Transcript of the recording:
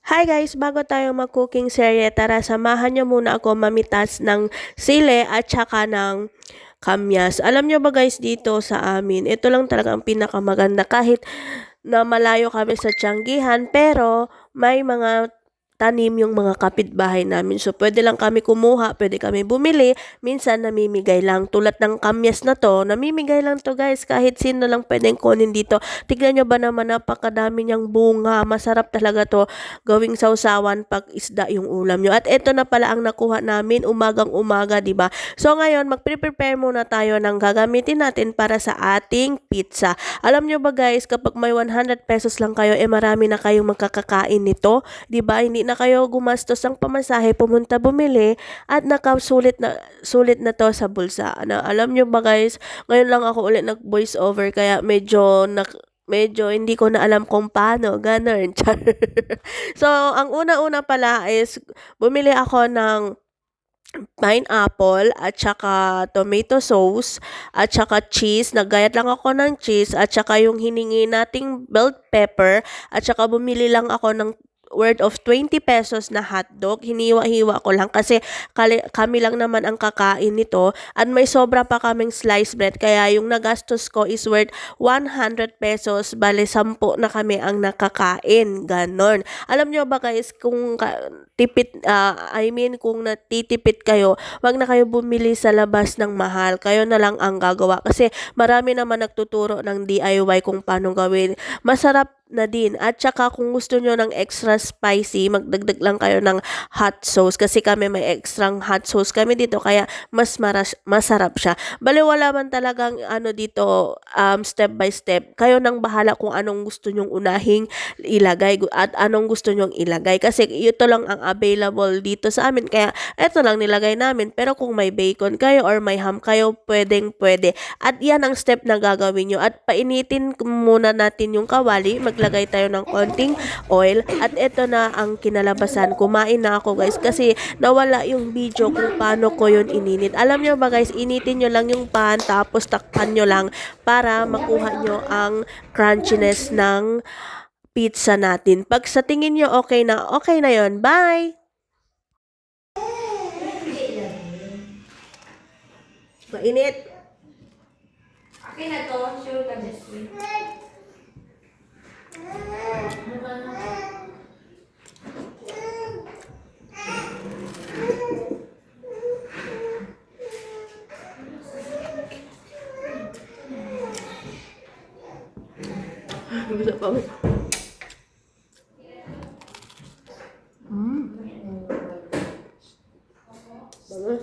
Hi guys! Bago tayo mag-cooking serye, tara samahan niyo muna ako mamitas ng sili at saka ng kamyas. Alam niyo ba guys, dito sa amin, ito lang talaga ang pinakamaganda kahit na malayo kami sa Tianggihan, pero may mga tanim yung mga kapitbahay namin. So, pwede lang kami kumuha, pwede kami bumili, minsan namimigay lang. Tulad ng kamyas na to, namimigay lang to guys, kahit sino lang pwedeng kunin dito. Tignan nyo ba naman, napakadami niyang bunga. Masarap talaga to gawing sausawan pag isda yung ulam nyo. At ito na pala ang nakuha namin umagang umaga, di ba? So, ngayon, mag-prepare muna tayo ng gagamitin natin para sa ating pizza. Alam nyo ba guys, kapag may 100 pesos lang kayo, marami na kayong makakakain nito. 'Di ba? Hindi na kayo gumastos ng pamasahe, pumunta bumili at sulit na 'to sa bulsa. Alam niyo ba guys, ngayon lang ako ulit nag-voice over kaya medyo hindi ko na alam kung paano, ganun. So, ang una-una pala is bumili ako ng pineapple at saka tomato sauce at saka cheese. Naggayat lang ako ng cheese at saka yung hiningi nating bell pepper at saka bumili lang ako ng worth of 20 pesos na hotdog. Hiniwa-hiwa ko lang kasi kami lang naman ang kakain nito at may sobra pa kaming sliced bread kaya yung nagastos ko is worth 100 pesos. Bale, 10 na kami ang nakakain. Ganon. Alam nyo ba guys, kung kung natitipid kayo, wag na kayo bumili sa labas ng mahal. Kayo na lang ang gagawa kasi marami naman nagtuturo ng DIY kung paano gawin. Masarap na din. At saka kung gusto nyo ng extra spicy, magdagdag lang kayo ng hot sauce kasi kami may extra hot sauce kami dito kaya masarap siya. Bale, wala man talagang dito step by step. Kayo nang bahala kung anong gusto nyong unahing ilagay at anong gusto nyong ilagay kasi ito lang ang available dito sa amin kaya ito lang nilagay namin. Pero kung may bacon kayo or may ham kayo, pwede. At yan ang step na gagawin nyo. At painitin muna natin yung kawali. Maglagay tayo ng konting oil. At ito na ang kinalabasan. Kumain na ako guys kasi nawala yung video kung paano ko yun ininit. Alam nyo ba guys, initin nyo lang yung pan tapos takpan nyo lang para makuha nyo ang crunchiness ng pizza natin. Pag sa tingin nyo okay na yon. Bye! Mainit. Akin na to, sure ka this way. Bisa pa mo. Bango.